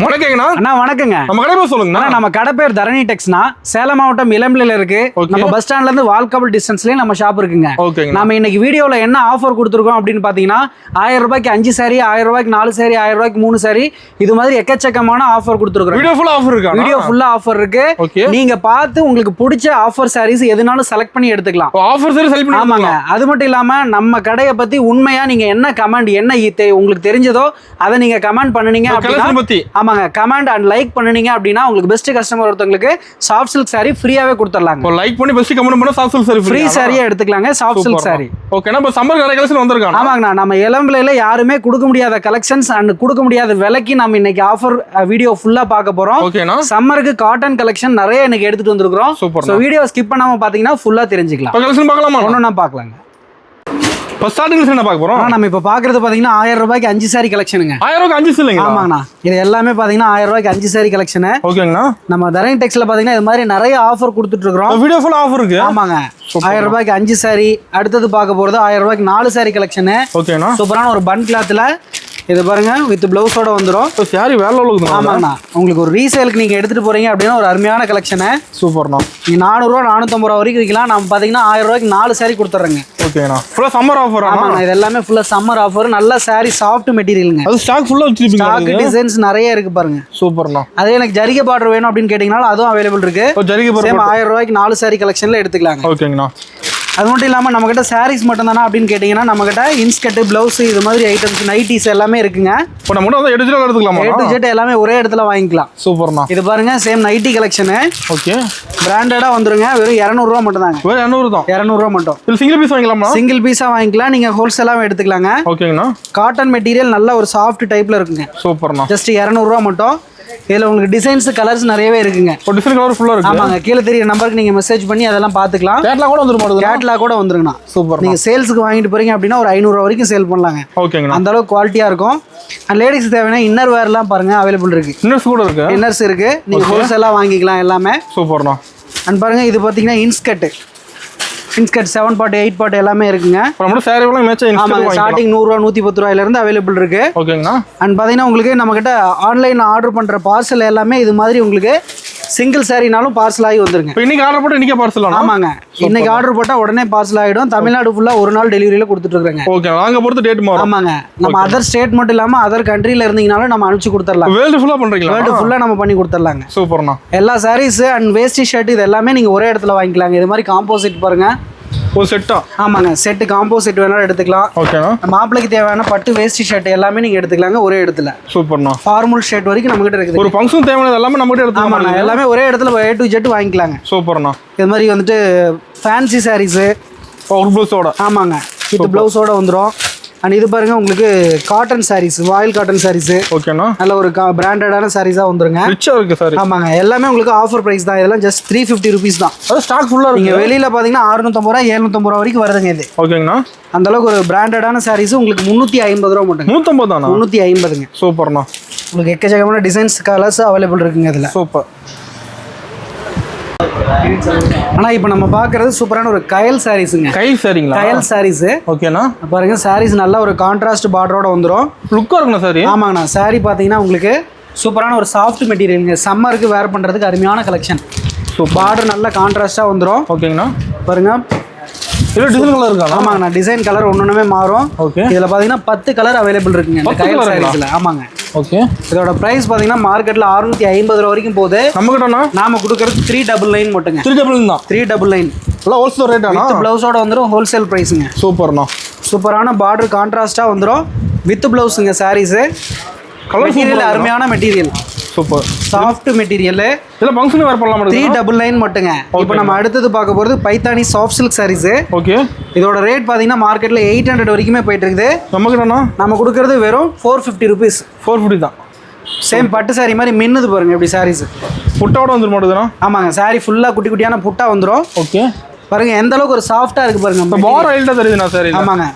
வணக்கங்கண்ணா. அண்ணா வணக்கங்க. நம்ம கடை பேர் சொல்லுங்க. நம்ம கடை பேர் தரணி டெக்ஸ்னா, சேலம் மாவட்டம் இளம்பிள்ளையில இருக்கு. நம்ம பஸ் ஸ்டாண்ட்ல இருந்து வால்கபிள் டிஸ்டன்ஸ்லயே நம்ம ஷாப் இருக்குங்க. நம்ம இன்னைக்கு வீடியோல என்ன ஆஃபர் கொடுத்துருக்கோம் அப்படின்னு பாத்தீங்கன்னா, 1000 ரூபாய்க்கு 5 சாரி, 1000 ரூபாய்க்கு 4 சாரி, 1000 ரூபாய்க்கு 3 சாரி, இது மாதிரி எக்கச்சக்கமான ஆஃபர் கொடுத்துருக்கோம். வீடியோ ஃபுல்லா ஆஃபர் இருக்கு. வீடியோ ஃபுல்லா ஆஃபர் இருக்கு. நீங்க பார்த்து உங்களுக்கு பிடிச்ச ஆஃபர் சாரீஸ் எதுனாலும் செலக்ட் பண்ணி எடுத்துக்கலாம். ஆஃபர் சாரி செலக்ட் பண்ணி. ஆமாங்க. அது மட்டும் இல்லாம நம்ம கடையை பத்தி உண்மையா நீங்க என்ன கமெண்ட் என்ன உங்களுக்கு தெரிஞ்சதோ அதை நீங்க கமெண்ட் பண்ணுனீங்க அப்படின்னா, ஆமாங்க, கமெண்ட் அண்ட் லைக் பண்ணுனீங்க அப்படின்னா உங்களுக்கு பெஸ்ட் கஸ்டமர் ஒருத்தங்களுக்கு சாஃப்ட் சில்க் சாரி ஃப்ரீயாவே கொடுத்துடலாங்க. லைக் பண்ணி பெஸ்ட் கமெண்ட் பண்ணா சாஃப்ட் சில்க் சாரி ஃப்ரீ சாரியா எடுத்துக்கலாங்க. Soft silk sorry. ஓகே. நம்ம சம்மர் கலெக்ஷன் வந்திருக்காங்க. ஆமாங்கண்ணா. நம்ம இளம்பிள்ளையில யாருமே கொடுக்க முடியாத கலெக்ஷன்ஸ் அண்ட் கொடுக்க முடியாத விலைக்கு நம்ம இன்னைக்கு ஆஃபர் வீடியோ ஃபுல்லா பார்க்க போறோம். ஓகேனா. சம்மருக்கு காட்டன் கலெக்ஷன் நிறைய இன்னைக்கு எடுத்துட்டு வந்திருக்கோம். சோ வீடியோ ஸ்கிப் பண்ணாம பாத்தீங்கன்னா ஃபுல்லா தெரிஞ்சுக்கலாம். கலெக்ஷன் பார்க்கலாமா? ஒண்ணா பார்க்கலாங்க. ஸ்டார்டிங் என்ன பார்க்க போறோம்? நம்ம இப்ப பாக்குறது பாத்தீங்கன்னா 1000 ரூபாய்க்கு 5 சாரி கலெக்ஷனுங்க. 1000 ரூபாய்க்கு 5 சாரிங்களா? ஆமாங்கண்ணா. இது எல்லாமே பாத்தீங்கன்னா 1000 ரூபாய்க்கு 5 சாரி கலெக்ஷன். ஓகேங்கண்ணா. நம்ம தரணி டெக்ஸ்ல பாத்தீங்கன்னா இது மாதிரி நிறைய ஆஃபர் கொடுத்துட்டு இருக்கோம். வீடியோ ஃபுல் ஆஃபர் இருக்கு. ஆமாங்க. 1000 ரூபாய்க்கு 5 சாரி. அடுத்தது பார்க்க போறது 1000 ரூபாய்க்கு 4 சாரி கலெக்ஷன். ஓகேண்ணா. சூப்பரான ஒரு பன் கிளாத்ல இது பாருங்க, வித் பிளவுஸோட வந்துரும். சாரி வேற லெவலுக்கு இருக்கு. ஆமாங்கண்ணா. உங்களுக்கு ஒரு ரீசேலுக்கு நீங்க எடுத்துட்டு போறீங்க அப்படின்னா ஒரு அருமையான கலெக்ஷன். சூப்பர்ண்ணா. நீங்க 400 ரூபா 450 ரூபா வரைக்கும் விற்கலாம். நம்ம பாத்தீங்கன்னா 1000 ரூபாய்க்கு 4 சாரி கொடுத்துறேங்க. ஓகேண்ணா. ஃபுல்லா சம்மர் ஆஃபர். ஆமாங்க. இது எல்லாமே ஃபுல்லா சம்மர் ஆஃபர். நல்ல சாரி, சாஃப்ட் மெட்டீரியலுங்க. அது ஸ்டாக் ஃபுல்லா வச்சிருப்பீங்க. ஸ்டாக் டிசைன்ஸ் நிறைய இருக்கு பாருங்க. சூப்பர்ண்ணா. அதே எனக்கு ஜரிகை பார்டர் வேணும் அப்படின்னு கேட்டீங்கன்னா அதுவும் அவைலபிள் இருக்கு. ஜரிகை பார்டர் 1000 ரூபாய்க்கு 4 சாரி கலெக்ஷன்ல எடுத்துக்கலாங்க. ஓகேங்கண்ணா. அது மட்டும் இல்லாமல் நம்மகிட்ட சாரீஸ் மட்டும் தானே அப்படின்னு கேட்டிங்கன்னா நம்மகிட்ட இன்ஸ்கர்ட், பிளவுஸ், இது மாதிரி ஐட்டம்ஸ், நைட்டிஸ் எல்லாமே இருக்குங்க. இப்போ நம்ம வந்து எடுத்துக்கலாம். எடுத்து எல்லாமே ஒரே இடத்துல வாங்கிக்கலாம். சூப்பர்ண்ணா. இது பாருங்க, சேம் நைட்டி கலெக்ஷனு. ஓகே. பிராண்டடா வந்துருங்க. வெறும் 200 ரூபா மட்டும் தாங்க. வெறும் 200 தான். 200 ரூபா மட்டும். இது சிங்கிள் பீஸ் வாங்கிக்கலாமா? சிங்கிள் பீஸா வாங்கிக்கலாம். நீங்க ஹோல்சேலாவும் எடுத்துக்கலாங்க. ஓகேங்கண்ணா. காட்டன் மெட்டீரியல் நல்ல ஒரு சாஃப்ட் டைப்ல இருக்குங்க. சூப்பர்ண்ணா. ஜஸ்ட் 200 ரூபா மட்டும். இதுல உங்களுக்கு டிசைன்ஸ், கலர்ஸ் நிறையவே இருக்குங்க. டிசைன் கலர் ஃபுல்லா இருக்கு. ஆமாங்க. கீழ தெரிய நம்பருக்கு நீங்க மெசேஜ் பண்ணி அதெல்லாம் பாத்துக்கலாம். கேட்லாக் கூட வந்துரும். கேட்லாக் கூட வந்துருங்கண்ணா. சூப்பர். நீங்க சேல்ஸ்க்கு வாங்கிட்டு போறீங்க அப்படின்னா ஒரு 500 ரூபா வரைக்கும் சேல் பண்ணலாங்க. ஓகேங்கண்ணா. அந்த அளவுக்கு குவாலிட்டியா இருக்கும். அண்ட் லேடிஸ் தேவையான இன்னர் வேர்லாம் பாருங்க அவைலபிள் இருக்கு. இன்னர்ஸ் கூட இருக்கு. இன்னர்ஸ் இருக்கு. நீங்க ஹோல்சேலா வாங்கிக்கலாம் எல்லாமே. சூப்பர்ண்ணா. அண்ட் பாருங்க, இது பாத்தீங்கன்னா இன்ஸ்கர்ட் 7 பார்ட் 8 பார்ட் எல்லாமே இருக்குங்க. நம்ம சாரி எல்லாம் மேட்ச் ஆமாங்க. ஸ்டார்டிங் 100 ரூபா 110 ரூபாயில இருந்து அவைலபிள் இருக்கு. ஓகேங்கண்ணா. அண்ட் பாத்தீங்கன்னா உங்களுக்கு நம்ம கிட்ட ஆன்லைன் ஆர்டர் பண்ற பார்சல் எல்லாமே இது மாதிரி உங்களுக்கு சிங்கிள் சாரினாலும் பார்சல் ஆகி வந்துருங்க. இன்னைக்கு ஆர்டர் போட்டு இன்னைக்கு பார்சல் ஆகும். ஆமாங்க. இன்னைக்கு ஆர்டர் போட்டா உடனே பார்சல் ஆயிடும். தமிழ்நாடு ஃபுல்லா ஒரு நாள் டெலிவரியில கொடுத்துட்டு இருக்காங்க. ஓகே. நாங்க பொறுத்து டேட் மாறும். ஆமாங்க. நம்ம அதர் ஸ்டேட் மட்டும் இல்லாம அதர் கண்ட்ரில இருந்தீங்கனாலும் நம்ம அனுப்பிச்சு கொடுத்துடலாம். வேர்ல்ட் ஃபுல்லா பண்றீங்களா? வேர்ல்ட் ஃபுல்லா நம்ம பண்ணி கொடுத்துடலாங்க. சூப்பர்ண்ணா. எல்லா சாரீஸ் அண்ட் வேஸ்டி ஷர்ட் இது எல்லாமே நீங்க ஒரே இடத்துல வாங்கிக்கலாங்க. இது மாதிரி காம்போசிட் பாருங்க. ஒரு செட்டா? ஆமாங்க. செட் காம்போசிட் வேணாலும் எடுத்துக்கலாம். ஓகேண்ணா. மாப்பிளைக்கு தேவையான பட்டு வேஸ்டி ஷர்ட் எல்லாமே நீங்க எடுத்துக்கலாங்க ஒரே இடத்துல. சூப்பர்ண்ணா. ஃபார்மல் ஷர்ட் வரைக்கும் நம்ம கிட்ட இருக்குது. ஒரு ஃபங்க்ஷன் தேவையானது எல்லாமே நம்ம கிட்ட எடுத்துக்கலாம். ஆமாங்க. எல்லாமே ஒரே இடத்துல A to Z வாங்கிக்கலாங்க. சூப்பர்ண்ணா. இது மாதிரி வந்துட்டு ஃபேன்சி சாரீஸ் ஒரு ப்ளவுஸோட. ஆமாங்க. வித் ப்ளவுஸோட வந்துரும். அண்ட் இது பாருங்க உங்களுக்கு காட்டன் சாரீஸ், வாயில் காட்டன் சாரீஸ். ஓகேண்ணா. நல்ல ஒரு பிராண்டடான சாரீஸா வந்துருங்க. ரிச்சா இருக்கு சாரி. ஆமாங்க. எல்லாமே உங்களுக்கு ஆஃபர் பிரைஸ் தான். இதெல்லாம் ஜஸ்ட் 350 rupees தான். அது ஸ்டாக் ஃபுல்லா இருக்கு. நீங்க வெளியில பாத்தீங்கன்னா 650 ரூபா 750 ரூபா வரைக்கும் வருதுங்க இது. ஓகேங்கண்ணா. அந்த அளவுக்கு ஒரு பிராண்டடான சாரீஸ் உங்களுக்கு 350 ரூபா மட்டும். 150 தானா? 350ங்க. சூப்பர்ண்ணா. உங்களுக்கு எக்கச்சக்கமான டிசைன்ஸ், கலர்ஸ் அவைலபிள் இருக்குங்க இதுல. சூப்பர். ஆனா இப்போ நம்ம பாக்குறது சூப்பரான ஒரு கயல் சாரீஸ்ங்க. கயல் சாரிங்களா? கயல் சாரீஸ். ஓகேண்ணா. பாருங்க, சாரீஸ் நல்ல ஒரு கான்ட்ராஸ்ட் பார்டரோட வந்துரும். லுக்கா இருக்குண்ணா சாரி. ஆமாங்கண்ணா. சாரி பாத்தீங்கன்னா உங்களுக்கு சூப்பரான ஒரு சாஃப்ட் மெட்டீரியலுங்க. சம்மருக்கு வேர் பண்றதுக்கு அருமையான கலெக்ஷன். பார்டர் நல்ல கான்ட்ராஸ்டா வந்துரும். ஓகேங்கண்ணா. பாருங்க, இதுல டிசைன் கலர் இருக்கா? ஆமாங்கண்ணா. டிசைன் கலர் ஒன்னொன்னுமே மாறும். ஓகே. இதுல பாத்தீங்கன்னா 10 கலர் அவைலபிள் இருக்குங்க இந்த கயல் சாரீஸ்ல. ஆமாங்க. ஓகே. இதோட பிரைஸ் பாத்தீங்கன்னா மார்க்கெட்ல 650 ரூபா வரைக்கும் போகுது. நம்ம கிட்டனா நாம கொடுக்கிறது 399 மட்டுங்க. 399 தான். 399. எல்லாம் ஹோல்சேல் ரேட் ஆனா? வித் பிளவுஸோட வந்துரும். ஹோல்சேல் பிரைஸ்ங்க. சூப்பர்ண்ணா. சூப்பரான பார்டர் கான்ட்ராஸ்டா வந்துரும். வித் பிளவுஸ்ங்க சாரீஸ். மெட்டீரியல் அருமையான மெட்டீரியல். சூப்பர். Soft material. இல்ல ஃபங்க்ஷன் வேர் பண்ணலாம். 399 மட்டுங்க. இப்போ நம்ம அடுத்து பார்க்க போறது Paithani soft silk saris. Okay. இதோட ரேட் பாத்தீங்கன்னா மார்க்கெட்ல 800 வரைக்குமே போயிட்டு இருக்குது. நம்ம கிட்டனா நம்ம கொடுக்கிறது வெறும் 450 rupees. 450 தான். சேம் பட்டு சாரி மாதிரி மின்னுது பாருங்க எப்படி சாரீஸ். புட்டாவோட வந்துரும் மாட்டேதுனா? ஆமாங்க. சாரி ஃபுல்லா குட்டி குட்டியான புட்டா வந்துரும். ஓகே. பாருங்க எந்த அளவுக்கு ஒரு சாஃப்ட்டா இருக்கு பாருங்க. பார் ஆயில்டா தெரியுதுனா சாரி. ஆமாங்க.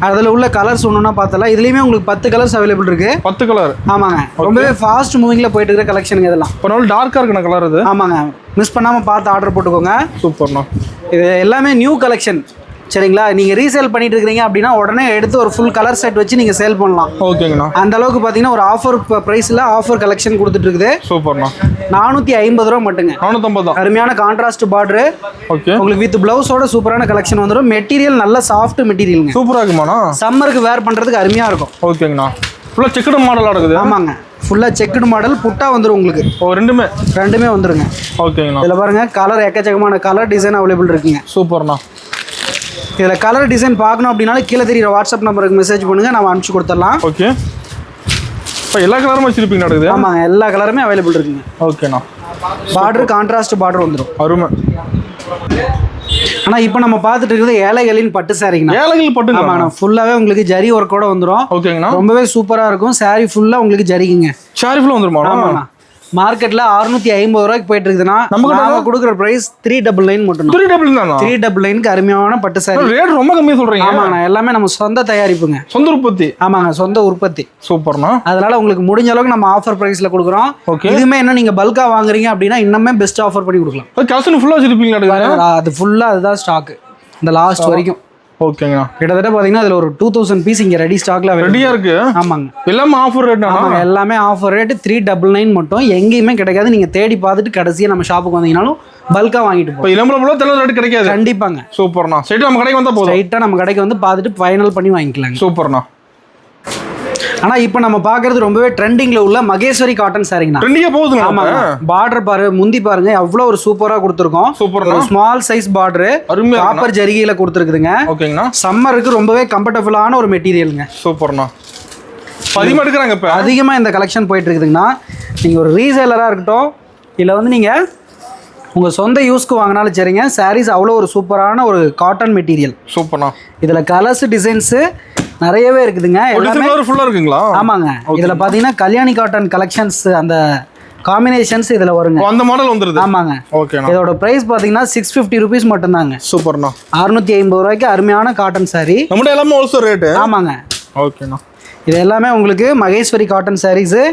அதில் உள்ள கலர்ஸ் ஒன்றுனா பார்த்தலாம். இதுலேயுமே உங்களுக்கு 10 கலர்ஸ் அவைலபிள் இருக்கு. 10 கலர். ஆமாங்க. ரொம்பவே ஃபாஸ்ட் மூவிங்கில் போயிட்டு இருக்கிற கலெக்ஷனுங்க இதெல்லாம். ஒரு நாள் டார்க்காக இருக்குண்ணா கலர் இது. ஆமாங்க. மிஸ் பண்ணாமல் பார்த்து ஆர்டர் போட்டுக்கோங்க. சூப்பர்ண்ணா. இது எல்லாமே நியூ கலெக்ஷன். சரிங்களா? நீங்கள் ரீசேல் பண்ணிட்டு இருக்கீங்க அப்படின்னா உடனே எடுத்து ஒரு ஃபுல் கலர் செட் வச்சு நீங்கள் சேல் பண்ணலாம். ஓகேங்கண்ணா. அந்த அளவுக்கு பார்த்தீங்கன்னா ஒரு ஆஃபர் ப்ரைஸில் ஆஃபர் கலெக்ஷன் கொடுத்துட்டு இருக்குது. சூப்பர்ண்ணா. 450 ரூபா மட்டுங்க. 450 அருமையான கான்ட்ராஸ்ட் பார்டரு. ஓகே. உங்களுக்கு வித் பிளவுஸோட சூப்பரான கலெக்ஷன் வந்துடும். மெட்டீரியல் நல்ல சாஃப்ட் மெட்டீரியலுங்க. சூப்பராக இருக்குமாண்ணா? சம்மருக்கு வேர் பண்ணுறதுக்கு அருமையாக இருக்கும். ஓகேங்கண்ணா. ஃபுல்லாக செக்குடு மாடலாக இருக்குது. ஆமாங்க, ஃபுல்லாக செக்குடு மாடல். புட்டா வந்துடும் உங்களுக்கு. ரெண்டுமே வந்துருங்க. ஓகேங்கண்ணா. இதில் பாருங்க கலர் எக்கச்சக்கமான கலர் டிசைன் அவைலபிள் இருக்குங்க. சூப்பர்ண்ணா. இதில் கலர் டிசைன் பார்க்கணும் அப்படின்னாலும் கீழே தெரியுற வாட்ஸ்அப் நம்பருக்கு மெசேஜ் பண்ணுங்கள், நம்ம அனுப்பிச்சு கொடுத்துடலாம். ஓகே. இப்போ எல்லா கலருமே வச்சிருப்பீங்க நடக்குது? ஆமாங்க, எல்லா கலருமே அவைலபிள் இருக்குங்க. ஓகேண்ணா. பார்டர் கான்ட்ராஸ்ட் பார்டர் வந்துடும். அருமை. ஆனால் இப்போ நம்ம பார்த்துட்டு இருக்கிறது ஏழைகளின் பட்டு சாரிங்கண்ணா. ஏழைகள் பட்டு? ஆமாண்ணா, ஃபுல்லாகவே உங்களுக்கு ஜரி ஒர்க்கோட வந்துடும். ஓகேங்கண்ணா. ரொம்பவே சூப்பராக இருக்கும். சாரி ஃபுல்லாக உங்களுக்கு ஜரிக்குங்க. சாரி ஃபுல்லாக வந்துருமா? ஆமாண்ணா. மார்க்கெட்ல 650 ரூபாய்க்கு போயிட்டு இருக்குதுன்னா நம்ம கொடுக்குற பிரைஸ் 399 மட்டும். 399க்கு அருமையான பட்டு சாரி. ரேட் ரொம்ப கம்மியா சொல்றீங்க. ஆமாண்ணா, எல்லாமே நம்ம சொந்த தயாரிப்புங்க. சொந்த உற்பத்தி? ஆமாங்க, சொந்த உற்பத்தி. சூப்பர்ண்ணா. அதனால உங்களுக்கு முடிஞ்ச அளவுக்கு நம்ம ஆஃபர் பிரைஸ்ல கொடுக்குறோம். இதுமே என்ன நீங்க பல்கா வாங்குறீங்க அப்படின்னா இன்னுமே பெஸ்ட் ஆஃபர் பண்ணி கொடுக்கலாம். கலெக்ஷன் ஃபுல்லா வச்சிருப்பீங்க? அது ஃபுல்லா அதுதான் ஸ்டாக் இந்த லாஸ்ட் வரைக்கும். ஓகேங்கண்ணா. கிட்டத்தட்ட பாத்தீங்கன்னா அதுல ஒரு 2000 பீஸ் இங்க ரெடி ஸ்டாக்ல ரெடியா இருக்கு. ஆமாங்க, எல்லாமே ஆஃபர் ரேட். ஆமாங்க, எல்லாமே ஆஃபர் ரேட். 399 மட்டும். எங்கேயுமே கிடைக்காது. நீங்க தேடி பார்த்துட்டு கடைசியா நம்ம ஷாப்புக்கு வந்தீங்கனாலும் பல்கா வாங்கிட்டு போய் இளம்பல தெளிவா ரேட் கிடைக்காது. கண்டிப்பாங்க. சூப்பர்ண்ணா. ஸ்ட்ரைட்டா நம்ம கடைக்கு வந்தா போதும். ஸ்ட்ரைட்டா நம்ம கடைக்கு வந்து பார்த்துட்டு ஃபைனல் பண்ணி வாங்கிக்கலாம். சூப்பர்ண்ணா. ஆனா இப்போ நம்ம பாக்குறது ரொம்பவே ட்ரெண்டிங்ல உள்ள மகேஸ்வரி காட்டன் சாரிங்கண்ணா. ட்ரெண்டிங்கா போகுதுங்க. ஆமாங்க, பார்டர் பாரு, முந்தி பாருங்க எவ்வளவு ஒரு சூப்பரா கொடுத்துருக்கோம். சூப்பர்ண்ணா. ஸ்மால் சைஸ் பார்டர், காப்பர் ஜரிகையில கொடுத்துருக்குதுங்க. ஓகேங்கண்ணா. சம்மருக்கு ரொம்பவே கம்ஃபர்டபுளான ஒரு மெட்டீரியலுங்க. சூப்பர்ண்ணா. அதிகமாக எடுக்கிறாங்க இப்போ. அதிகமாக இந்த கலெக்ஷன் போயிட்டு இருக்குதுங்கண்ணா. நீங்கள் ஒரு ரீசேலராக இருக்கட்டும், இல்லை வந்து நீங்கள் உங்கள் சொந்த யூஸ்க்கு வாங்கினாலும் சரிங்க. சாரீஸ் அவ்வளோ ஒரு சூப்பரான ஒரு காட்டன் மெட்டீரியல். சூப்பர்ண்ணா. இதில் கலர்ஸ் டிசைன்ஸு நிறையவே இருக்குதுங்க. ஃபுல்லாக இருக்குங்களா? ஆமாங்க. இதில் பார்த்தீங்கன்னா கல்யாணி காட்டன் கலெக்ஷன்ஸ் அந்த காம்பினேஷன்ஸ் இதில் வருங்க. அந்த மாடல் வந்துருது. ஆமாங்க. ஓகே. இதோட பிரைஸ் பார்த்தீங்கன்னா 650 ருபீஸ் மட்டும்தாங்க. சூப்பர்ண்ணா. 650 ரூபாய்க்கு அருமையான காட்டன் சாரி. நம்மகிட்ட எல்லாமே ஹோல்சேல் ரேட்டு. ஆமாங்க. ஓகேண்ணா. இது எல்லாமே உங்களுக்கு மகேஸ்வரி காட்டன் சாரீஸு.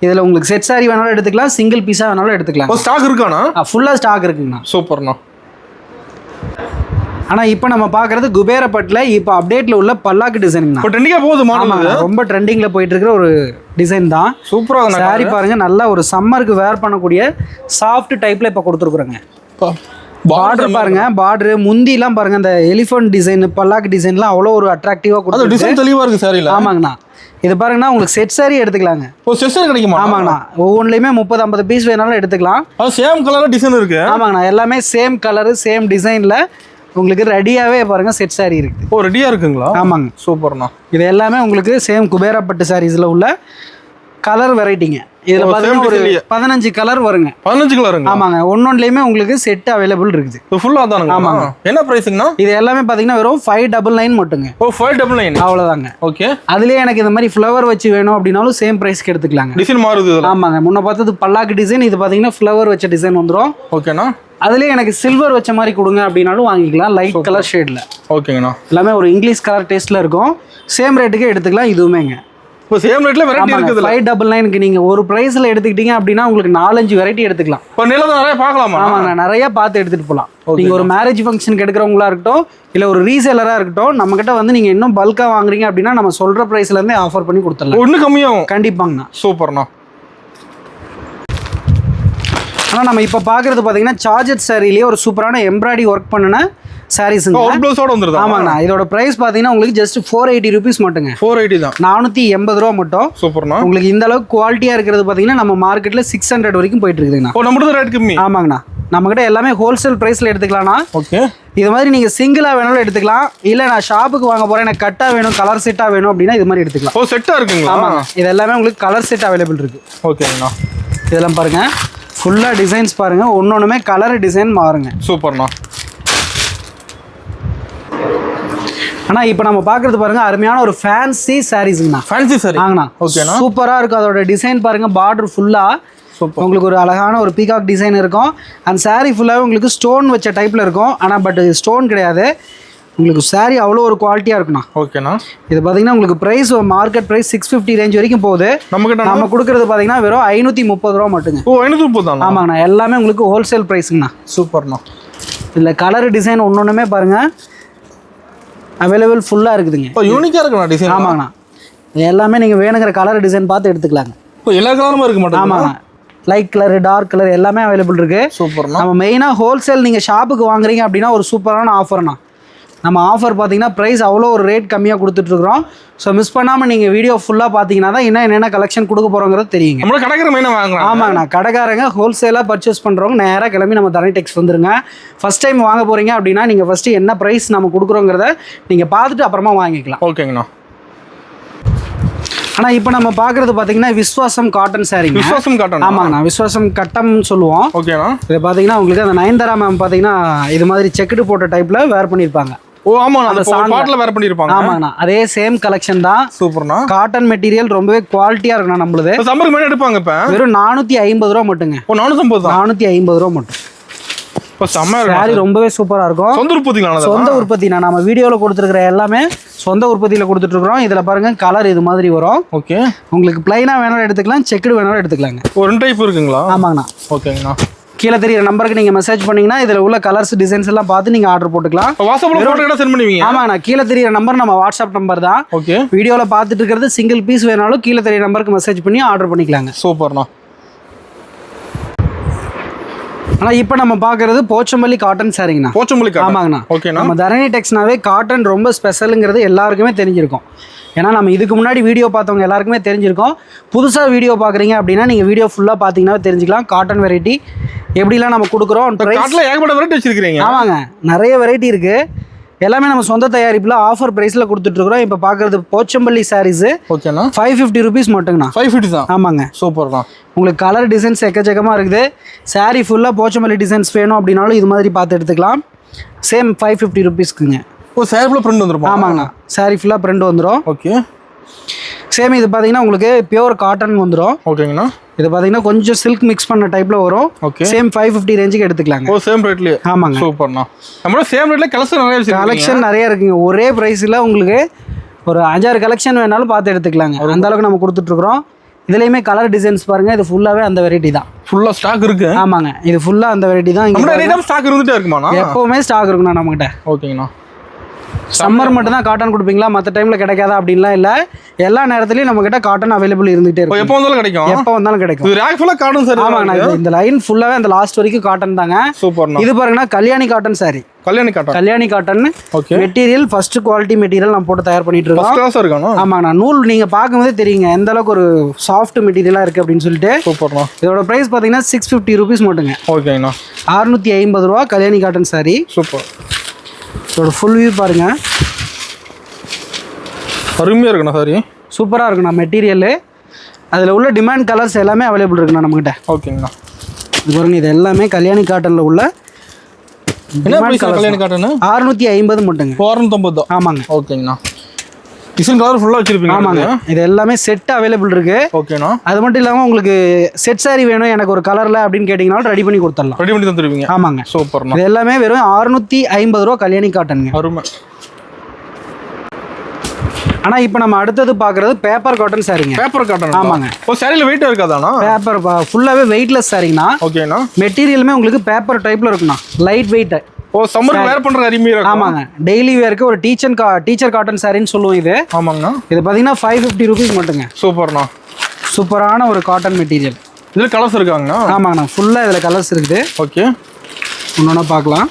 இதில் உங்களுக்கு செட் சாரி வேணாலும் எடுத்துக்கலாம், சிங்கிள் பீஸாக வேணாலும் எடுத்துக்கலாம். ஸ்டாக் இருக்காண்ணா? ஃபுல்லாக ஸ்டாக் இருக்குங்கண்ணா. சூப்பர்ண்ணா. ஆனால் இப்போ நம்ம பார்க்குறது குபேரப்பட்டில் இப்போ அப்டேட்டில் உள்ள பல்லாக்கு டிசைனுங்கண்ணா. இப்போ ட்ரெண்டிங்காக போகுது மாடல். ரொம்ப ட்ரெண்டிங்கில் போயிட்டு இருக்கிற ஒரு டிசைன் தான். சூப்பராக சாரி பாருங்கள், நல்லா ஒரு சம்மருக்கு வேர் பண்ணக்கூடிய சாஃப்ட் டைப்பில் இப்போ கொடுத்துருக்குறோங்க. பார்டர் பாருங்க, பார்டர் முந்திலாம் பாருங்க, அந்த எலிஃபண்ட் டிசைன் பல்லாக்கு டிசைன்லாம் அவ்வளோ ஒரு அட்ராக்டிவாக கொடுத்து டிசைன் தெளிவாக இருக்குது சாரியில். ஆமாங்கண்ணா. இது பாருங்கண்ணா, உங்களுக்கு செட் சாரி எடுத்துக்கலாங்க. செட் சாரி கிடைக்குமா? ஆமாங்கண்ணா, ஒவ்வொன்றுலையுமே 30-50 பீஸ் வேணாலும் எடுத்துக்கலாம். சேம் கலர் டிசைன் இருக்கு. ஆமாங்கண்ணா, எல்லாமே சேம் கலரு சேம் டிசைனில் உங்களுக்கு ரெடியாகவே பாருங்க செட் சாரி இருக்குது. ஓ, ரெடியாக இருக்குங்களா? ஆமாங்க. சூப்பர்ண்ணா. இது எல்லாமே உங்களுக்கு சேம் குபேரப்பட்டு சாரீஸில் உள்ள கலர் வெரைட்டிங்க. இதில் பார்த்தீங்கன்னா ஒரு 15 கலர் வருங்க. 15 கலருங்க? ஆமாங்க. ஒன்னொன்றுலையுமே உங்களுக்கு செட் அவைலபிள் இருக்குது. ஃபுல்லாக தானுங்க? ஆமாங்க. என்ன ப்ரைஸுங்கண்ணா? இது எல்லாமே பார்த்தீங்கன்னா வெறும் 599 மட்டுங்க. ஓ, 599. அவ்வளோதாங்க. ஓகே. அதுலேயே எனக்கு இந்த மாதிரி ஃப்ளவர் வச்சு வேணும் அப்படின்னாலும் சேம் ப்ரைஸ்க்கு எடுத்துக்கலாங்க. டிசைன் மாறுது. ஆமாங்க. முன்ன பார்த்தது பல்லாக்கு டிசைன், இது பார்த்தீங்கன்னா ஃப்ளவர் வச்ச டிசைன் வந்துடும். ஓகேண்ணா. அதுலேயே எனக்கு சில்வர் வச்ச மாதிரி கொடுங்க அப்படின்னாலும் வாங்கிக்கலாம், லைட் கலர் ஷேடில். ஓகேங்கண்ணா. எல்லாமே ஒரு இங்கிலீஷ் கலர் டேஸ்ட்டில் இருக்கும். சேம் ரேட்டுக்கே எடுத்துக்கலாம். இதுவுமேங்க இப்போ சேம் ரேட்டில் வெரைட்டி இருக்குது. 599க்கு நீங்கள் ஒரு ப்ரைஸில் எடுத்துக்கிட்டீங்க அப்படின்னா உங்களுக்கு 4-5 வெரைட்டி எடுத்துக்கலாம். இப்போ நிலத்தை நிறைய பார்க்கலாமா? ஆமாங்க, நிறைய பார்த்து எடுத்துகிட்டு போகலாம். நீங்கள் ஒரு மேரேஜ் ஃபங்க்ஷனுக்கு எடுக்கிறவங்களா இருக்கட்டும், இல்லை ஒரு ரீசேலராக இருக்கட்டும், நம்மக்கிட்ட வந்து நீங்கள் இன்னும் பல்காக வாங்குறீங்க அப்படின்னா நம்ம சொல்கிற ப்ரைஸ்லேருந்தே ஆஃபர் பண்ணி கொடுத்துடலாம். ஒன்றும் கம்மியாகும். கண்டிப்பாங்கண்ணா. சூப்பர்ண்ணா. ஆனால் நம்ம இப்போ பார்க்குறது பார்த்தீங்கன்னா சார்ஜட் சாரிலேயே ஒரு சூப்பரான எம்ப்ராய்டரி ஒர்க் பண்ணின சாரீஸுங்க. ஆமாங்கண்ணா. இதோட பிரைஸ் பார்த்தீங்கன்னா உங்களுக்கு ஜஸ்ட் 480 ருபீஸ் மட்டுங்க. 480 தான். 480 ரூபா மட்டும். சூப்பர்ண்ணா. உங்களுக்கு இந்த அளவுக்கு குவாலிட்டியாக இருக்கிறது பார்த்தீங்கன்னா நம்ம மார்க்கெட்டில் 600 வரைக்கும் போயிட்டு இருக்குதுங்கண்ணா. ஓ, நம்மளோட ரேட் கம்மி. ஆமாங்கண்ணா. நம்மகிட்ட எல்லாமே ஹோல்சேல் ப்ரைஸில் எடுத்துக்கலாம்ண்ணா. ஓகே. இது மாதிரி நீங்கள் சிங்கிளாக வேணாலும் எடுத்துக்கலாம், இல்லை நான் ஷாப்புக்கு வாங்க போகிறேன் எனக்கு கட்டாக வேணும் கலர் செட்டாக வேணும் அப்படின்னா இது மாதிரி எடுத்துக்கலாம். ஓ, செட்டாக இருக்குங்களா? ஆமாங்க. இது எல்லாமே உங்களுக்கு கலர் செட் அவைலபிள் இருக்குது. ஓகேங்கண்ணா. இதெல்லாம் பாருங்கள், ஃபுல்லாக டிசைன்ஸ் பாருங்கள், ஒன்னொன்றுமே கலர் டிசைன் மாறுங்க. சூப்பர்ண்ணா. ஆனால் இப்போ நம்ம பார்க்குறது பாருங்கள், அருமையான ஒரு ஃபேன்சி சாரீஸுங்கண்ணா. Fancy sari. ஆங்கண்ணா. ஓகேண்ணா. சூப்பராக இருக்கும். அதோட டிசைன் பாருங்கள், பார்டர் ஃபுல்லாக உங்களுக்கு ஒரு அழகான ஒரு பீகாக் டிசைன் இருக்கும். அந்த சாரீ ஃபுல்லாகவே உங்களுக்கு ஸ்டோன் வச்ச டைப்பில் இருக்கும். ஆனால் பட் ஸ்டோன் கிடையாது. உங்களுக்கு சாரீ அவ்வளோ ஒரு குவாலிட்டியாக இருக்குண்ணா. ஓகேண்ணா. இது பார்த்தீங்கன்னா உங்களுக்கு ப்ரைஸ் மார்க்கெட் ப்ரைஸ் 650 ரேஞ்ச் வரைக்கும் போகுது. நம்ம கொடுக்குறது பார்த்தீங்கன்னா வெறும் 530 ரூபா மட்டுங்க. ஓ, 530 தான். ஆமாங்கண்ணா. எல்லாமே உங்களுக்கு ஹோல்சேல் ப்ரைஸுங்கண்ணா. சூப்பர்ண்ணா. இதில் கலர் டிசைன் ஒன்று ஒன்றுமே பாருங்கள் அவைலபிள் ஃபுல்லாக இருக்குதுங்க. இப்போ யூனிக்காக இருக்குண்ணா டிசைன். ஆமாங்கண்ணா, எல்லாமே நீங்கள் வேணுங்கிற கலர் டிசைன் பார்த்து எடுத்துக்கலாங்க. இப்போ எல்லா கலருமே இருக்க மாட்டேன். ஆமாங்க, லைட் கலர் டார்க் கலர் எல்லாமே அவைலபிள் இருக்கு. சூப்பர்ண்ணா. நம்ம மெயினாக ஹோல்சேல் நீங்கள் ஷாப்புக்கு வாங்குறீங்க அப்படின்னா ஒரு சூப்பரான ஆஃபர்ண்ணா. நம்ம ஆஃபர் பார்த்தீங்கன்னா ப்ரைஸ் அவ்வளோ ஒரு ரேட் கம்மியாக கொடுத்துட்ருக்குறோம். ஸோ மிஸ் பண்ணாமல் நீங்கள் வீடியோ ஃபுல்லாக பார்த்தீங்கன்னா தான் இன்னும் என்னென்ன கலெக்ஷன் கொடுக்க போகிறோங்கிறது தெரியுங்க. நம்ம கடைக்கார மெயினாக வாங்கலாம். ஆமாங்கண்ணா, கடைக்காரங்க ஹோல்சேலாக பர்ச்சேஸ் பண்ணுறவங்க நேராக கிளம்பி நம்ம தரணி டெக்ஸ் வந்துருங்க. ஃபஸ்ட் டைம் வாங்க போகிறீங்க அப்படின்னா நீங்கள் ஃபஸ்ட்டு என்ன ப்ரைஸ் நம்ம கொடுக்குறோங்கிறத நீங்கள் பார்த்துட்டு அப்புறமா வாங்கிக்கலாம். ஓகேங்கண்ணா. ஆனால் இப்போ நம்ம பார்க்குறது பார்த்தீங்கன்னா விஸ்வாசம் காட்டன் சாரீங்க. விஸ்வாசம் காட்டன். ஆமாங்கண்ணா, விஸ்வாசம் கட்டம்னு சொல்லுவோம். ஓகேண்ணா. இது பார்த்தீங்கன்னா உங்களுக்கு அந்த நயன்தாரா மேம் பார்த்தீங்கன்னா இது மாதிரி செக்குடு போட்ட டைப்பில் வேர் பண்ணியிருப்பாங்க. ஓ ஆமாண்ணா, அந்த பாட்டில் வேர் பண்ணியிருப்பாங்க. ஆமாங்கண்ணா, அதே சேம் கலெக்ஷன் தான். சூப்பர்ண்ணா. காட்டன் மெட்டீரியல் ரொம்பவே குவாலிட்டியாக இருக்குண்ணா. நம்மளுது சம்மருக்கு மேலே எடுப்பாங்க இப்போ வெறும் 450 ரூபா மட்டுங்க. ஓ 450 ரூபா மட்டும். இப்போ சம்மர் சாரி ரொம்பவே சூப்பராக இருக்கும். சொந்த உற்பத்திங்களா? சொந்த உற்பத்திண்ணா. நம்ம வீடியோவில் கொடுத்துருக்குற எல்லாமே சொந்த உற்பத்தியில் கொடுத்துட்ருக்குறோம். இதில் பாருங்க கலர் இது மாதிரி வரும். ஓகே, உங்களுக்கு பிளைனாக வேணாலும் எடுத்துக்கலாம், செக்குடு வேணாலும் எடுத்துக்கலாங்க. ஒரு 2 டைப் இருக்குங்களா? ஆமாங்கண்ணா. ஓகேங்கண்ணா. கீழே தெரியுற நம்பருக்கு நீங்கள் மெசேஜ் பண்ணீங்கன்னா இதில் உள்ள கலர்ஸ் டிசைன்ஸ் எல்லாம் பார்த்து நீங்கள் ஆர்டர் போட்டுக்கலாம். வாட்ஸ்அப்பில் ஃபோட்டோ சென்ட் பண்ணுவீங்க? ஆமாங்கண்ணா, கீழே தெரியுற நம்பர் நம்ம வாட்ஸ்அப் நம்பர் தான். ஓகே, வீடியோவில் பார்த்துட்டு இருக்கிறது சிங்கிள் பீஸ் வேணாலும் கீழே தெரியுற நம்பருக்கு மெசேஜ் பண்ணி ஆர்டர் பண்ணிக்கலாங்க. சூப்பர்ண்ணா. ஆனால் இப்போ நம்ம பார்க்குறது போச்சம்பள்ளி காட்டன் சாரிங்கண்ணா. போச்சம்பள்ளி காட்டன். ஆமாங்கண்ணா. ஓகேண்ணா. நம்ம தரணி டெக்ஸ்னாவே காட்டன் ரொம்ப ஸ்பெஷலுங்கிறது எல்லாருக்குமே தெரிஞ்சிருக்கும். ஏன்னா நம்ம இதுக்கு முன்னாடி வீடியோ பார்த்தவங்க எல்லாருக்குமே தெரிஞ்சிருக்கோம். புதுசாக வீடியோ பார்க்குறீங்க அப்படின்னா நீங்கள் வீடியோ ஃபுல்லாக பார்த்தீங்கன்னா தெரிஞ்சுக்கலாம் காட்டன் வெரைட்டி எப்படிலாம் நம்ம கொடுக்குறோம். ஏகப்பட்ட வெரைட்டி வச்சிருக்கீங்க. ஆமாங்க, நிறைய வெரைட்டி இருக்குது. எல்லாமே நம்ம சொந்த தயாரிப்பில் ஆஃபர் ப்ரைஸில் கொடுத்துட்ருக்குறோம். இப்போ பார்க்குறது போச்சம்பள்ளி சாரீஸு. ஓகேண்ணா. 550 rupees மட்டுங்கண்ணா. 550 தான். ஆமாங்க. சூப்பர்ண்ணா. உங்களுக்கு கலர் டிசைன்ஸ் எக்கச்சக்கமாக இருக்குது. சாரீ ஃபுல்லாக போச்சம்பள்ளி டிசைன்ஸ் வேணும் அப்படின்னாலும் இது மாதிரி பார்த்து எடுத்துக்கலாம். சேம் 550 rupeesக்குங்க. ஓ, சாரி ஃபுல்லாக பிரிண்ட் வந்துடும். ஆமாங்கண்ணா, சாரீ ஃபுல்லாக பிரிண்ட் வந்துடும். ஓகே, சேம் இது பார்த்தீங்கன்னா உங்களுக்கு பியூர் காட்டன் வந்துடும். ஓகேங்கண்ணா. இது பார்த்தீங்கன்னா கொஞ்சம் சில்க் மிக்ஸ் பண்ண டைப்பில் வரும். ஓகே, சேம் 550 ரேஞ்சுக்கு எடுத்துக்கலாங்க. ஓ, சேம் ரேட்லேயே. ஆமாங்க. சூப்பர்ண்ணா. நம்மளோட சேம் ரேட்ல கலெக்ஷன் நிறைய இருக்குங்க. ஒரே ப்ரைஸில் உங்களுக்கு ஒரு 5-6 கலெக்ஷன் வேணாலும் பார்த்து எடுத்துக்கலாங்க. அந்த அளவுக்கு நம்ம கொடுத்துட்ருக்குறோம். இதுலேயுமே கலர் டிசைன்ஸ் பாருங்கள். இது ஃபுல்லாகவே அந்த வெரைட்டி தான். ஃபுல்லாக ஸ்டாக் இருக்கு. ஆமாங்க, இது ஃபுல்லாக அந்த வெரைட்டி தான். இங்கே ஸ்டாக் இருந்துகிட்டே இருக்குமாண்ணா? எப்போவுமே ஸ்டாக் இருக்குண்ணா நம்மகிட்ட. ஓகேங்கண்ணா. சம்மர் மட்டும் தான் காட்டன் கொடுப்பீங்களா, மற்ற டைமில் கிடைக்காதா அப்படின்லாம் இல்லை. எல்லா நேரத்துலையும் நம்மகிட்ட காட்டன் அவைலபிள் இருந்துகிட்டே இருக்கும். எப்போ வந்தாலும் கிடைக்கும். எப்போ வந்தாலும் கிடைக்கும். இது ரேக் ஃபுல்லாக காட்டன் சாரி. ஆமாங்கண்ணா, இந்த லைன் ஃபுல்லாகவே அந்த லாஸ்ட் வரைக்கும் காட்டன் தாங்க. சூப்பர்ண்ணா. இது பாருங்கன்னா Kalyani cotton sari. Kalyani cotton material first quality material நம்ம போட்டு தயார் பண்ணிட்டு இருக்கோம். ஆமாங்கண்ணா, நூல் நீங்கள் பார்க்கும்போதே தெரியுங்க எந்த அளவுக்கு ஒரு சாஃப்ட் மெட்டீரியலாக இருக்குது அப்படின்னு சொல்லிட்டு. சூப்பர்ண்ணா. இதோட ப்ரைஸ் பார்த்தீங்கன்னா 650 rupees மட்டுங்க. ஓகேங்கண்ணா. 650 ரூபா கல்யாணி காட்டன் சாரி. சூப்பர். இதோட ஃபுல் வியூ பாருங்க, அருமையாக இருக்குண்ணா சாரி. சூப்பராக இருக்குண்ணா மெட்டீரியல். அதில் உள்ள டிமாண்ட் கலர்ஸ் எல்லாமே அவைலபிள் இருக்குண்ணா நம்மகிட்ட. ஓகேங்கண்ணா. இது பாருங்க, இது எல்லாமே கல்யாணி காட்டனில் உள்ள கல்யாணி காட்டன் 650 மட்டுங்க. 450. ஆமாங்க. ஓகேங்கண்ணா. டிசைன் கலர் ஃபுல்லாக வச்சிருப்பீங்க. ஆமாங்க, இது எல்லாமே செட் அவைலபிள் இருக்கு. ஓகேண்ணா. அது மட்டும் இல்லாமல் உங்களுக்கு செட் சாரி வேணும் எனக்கு ஒரு கலரில் அப்படின்னு கேட்டிங்கனாலும் ரெடி பண்ணி கொடுத்துடலாம். ரெடி பண்ணி தந்துருவீங்க. ஆமாங்க. சூப்பர்ண்ணா. இது எல்லாமே வெறும் 650 ரூபா கல்யாணி காட்டனுங்க. அருமை. ஆனால் இப்போ நம்ம அடுத்தது பார்க்குறது பேப்பர் காட்டன் சாரிங்க. Paper cotton. ஆமாங்க. ஓ, சாரியில் வெயிட்டாக இருக்காதாண்ணா? பேப்பர் ஃபுல்லாகவே வெயிட்லெஸ் சாரிங்கண்ணா. ஓகேண்ணா. மெட்டீரியலுமே உங்களுக்கு பேப்பர் டைப்பில் இருக்குண்ணா, லைட் வெயிட். ஓ, சம்மருக்கு வேர் பண்ணுற அருமையாக இருக்கும். ஆமாங்க, டெய்லி வேருக்கு ஒரு டீச்சர் காட்டன் சாரின்னு சொல்லுவோம் இது. ஆமாங்கண்ணா. இது பார்த்தீங்கன்னா 550 rupees மட்டுங்க. சூப்பர்ண்ணா. சூப்பரான ஒரு காட்டன் மெட்டீரியல். இதில் கலர்ஸ் இருக்காங்கண்ணா? ஆமாங்கண்ணா, ஃபுல்லாக இதில் கலர்ஸ் இருக்குது. ஓகே, ஒன்று பார்க்கலாம்.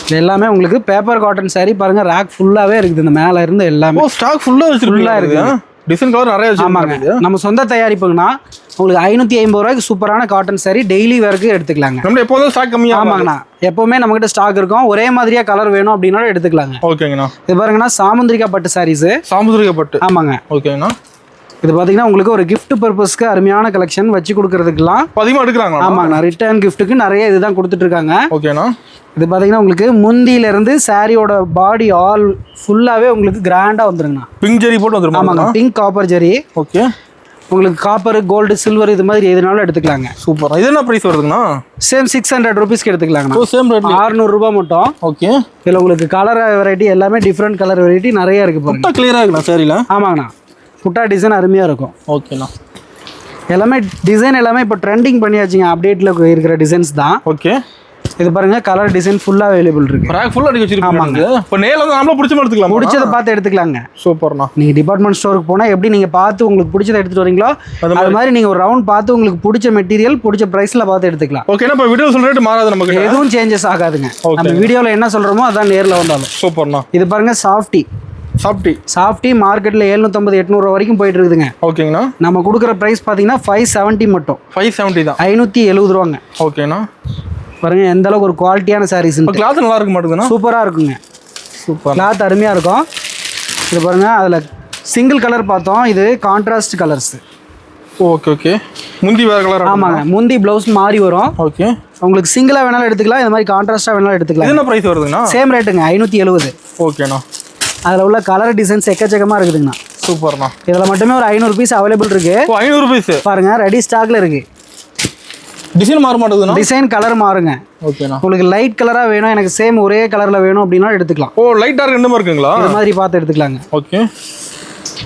இது எல்லாமே உங்களுக்கு பேப்பர் காட்டன் சாரி பாருங்க, ரேக் ஃபுல்லாவே இருக்குது. இந்த மேல இருந்து எல்லாமே ஸ்டாக் ஃபுல்லா இருக்கு. டிசைன் கலர் நிறைய வச்சிருக்காங்க. நம்ம சொந்த தயாரிப்புங்கண்ணா. உங்களுக்கு 550 ரூபாய்க்கு சூப்பரான காட்டன் சாரி டெய்லி வேருக்கு எடுத்துக்கலாங்க. நம்ம எப்போதும் ஸ்டாக் கம்மியா. ஆமாங்கண்ணா, எப்பவுமே நம்ம கிட்ட ஸ்டாக் இருக்கும். ஒரே மாதிரியா கலர் வேணும் அப்படின்னாலும் எடுத்துக்கலாங்க. ஓகேங்கண்ணா. இது பாருங்கண்ணா, சாமுந்திரிகா பட்டு சாரீஸ். சாமுந்திரிகா பட்டு. ஆமாங்க. ஓகேங்கண்ணா. இது பார்த்தீங்கன்னா உங்களுக்கு ஒரு கிஃப்ட் பர்பஸ்க்கு அருமையான கலெக்ஷன் வச்சு கொடுக்கறதுக்குலாம் அதிகமாக எடுக்கிறாங்க. ஆமாங்கண்ணா, ரிட்டர்ன் கிஃப்ட்டுக்கு நிறைய இதுதான் கொடுத்துட்டு இருக்காங்க. ஓகேண்ணா. இது பார்த்தீங்கன்னா உங்களுக்கு முந்தியிலேருந்து சாரியோட பாடி ஆல் ஃபுல்லாகவே உங்களுக்கு கிராண்டாக வந்துருங்கண்ணா. பிங்க் ஜெரி போட்டு வந்துருமா? ஆமாங்க, பிங்க் காப்பர் ஜெரி. ஓகே, உங்களுக்கு காப்பர் கோல்டு சில்வர் இது மாதிரி எதுனாலும் எடுத்துக்கலாங்க. சூப்பர். இது என்ன ப்ரைஸ் வருதுங்கண்ணா? சேம் 600 rupeesக்கு எடுத்துக்கலாங்கண்ணா. ஓ, சேம் ரேட் 600 ரூபாய் மட்டும். ஓகே, இதில் உங்களுக்கு கலர் வெரைட்டி எல்லாமே டிஃப்ரெண்ட் கலர் வெரைட்டி நிறைய இருக்குது. பாருங்க, கிளியராக இருக்குண்ணா சாரியில். ஆமாங்கண்ணா, புட்டா டிசைன் அருமையாக இருக்கும். ஓகேண்ணா. எல்லாமே டிசைன் எல்லாமே இப்போ ட்ரெண்டிங் பண்ணியாச்சுங்க, அப்டேட்டில் இருக்கிற டிசைன்ஸ் தான். ஓகே, இது பாருங்க கலர் டிசைன் ஃபுல்லா அவைலபிள் இருக்கு. ரேக் ஃபுல்லா அடிக்க வச்சிருக்காங்க. இப்போ நேர்ல வந்து நாமளே பிடிச்ச மாதிரி எடுத்துக்கலாம். பிடிச்சத பார்த்து எடுத்துக்கலாங்க. சூப்பர்ண்ணா. நீங்க டிபார்ட்மெண்ட் ஸ்டோருக்கு போனா எப்படி நீங்க பார்த்து உங்களுக்கு பிடிச்சத எடுத்துட்டு வரீங்களோ அது மாதிரி நீங்க ஒரு ரவுண்ட் பார்த்து உங்களுக்கு பிடிச்ச மெட்டீரியல் பிடிச்ச பிரைஸ்ல பார்த்து எடுத்துக்கலாம். ஓகேனா இப்போ வீடியோ சொல்ற ரேட் மாறாது நமக்கு. எதுவும் சேஞ்சஸ் ஆகாதுங்க. நம்ம வீடியோல என்ன சொல்றோமோ அதான் நேர்ல வந்தாலும். சூப்பர்ண்ணா. இது பாருங்க சாஃப்டி மார்க்கெட்ல 750 800 வரைக்கும் போயிட்டு இருக்குதுங்க. ஓகேங்கண்ணா. நம்ம கொடுக்குற பிரைஸ் பாத்தீங்கன்னா 570 மட்டும். 570 தான். 570 ரூபாங்க. ஓகேண்ணா. பாருங்க எந்த அளவுக்கு ஒரு குவாலிட்டியான சாரீஸ். கிளாத் நல்லா இருக்க மாட்டேங்குதுண்ணா. சூப்பரா இருக்குங்க. சூப்பர். கிளாத் அருமையா இருக்கும். இது பாருங்க அதுல சிங்கிள் கலர் பார்த்தோம், இது கான்ட்ராஸ்ட் கலர்ஸ். ஓகே. முந்தி வேற கலர். ஆமாங்க, முந்தி பிளவுஸ் மாறி வரும். ஓகே. உங்களுக்கு சிங்கிளா வேணாலும் எடுத்துக்கலாம், இந்த மாதிரி கான்ட்ராஸ்டா வேணாலும் எடுத்துக்கலாம். என்ன பிரைஸ் வருதுங்கண்ணா? சேம் ரேட்டுங்க 570. ஓகேண்ணா. அதில் உள்ள கலர் டிசைன்ஸ் எக்கச்சக்கமாக இருக்குதுங்கண்ணா. சூப்பர்ண்ணா. இதில் மட்டுமே ஒரு 500 பீஸ் அவைலபிள் இருக்கு. 500 பீஸ் பாருங்க, ரெடி ஸ்டாக்ல இருக்கு. டிசைன் மாற மாட்டேங்குதுண்ணா. டிசைன் கலர் மாறுங்க. ஓகேண்ணா. உங்களுக்கு லைட் கலரா வேணும், எனக்கு சேம் ஒரே கலர்ல வேணும் அப்படின்னா எடுத்துக்கலாம். லைட் டார்க் ரெண்டுமா இருக்குங்களா? இந்த மாதிரி பார்த்து எடுத்துக்கலாங்க. ஓகே.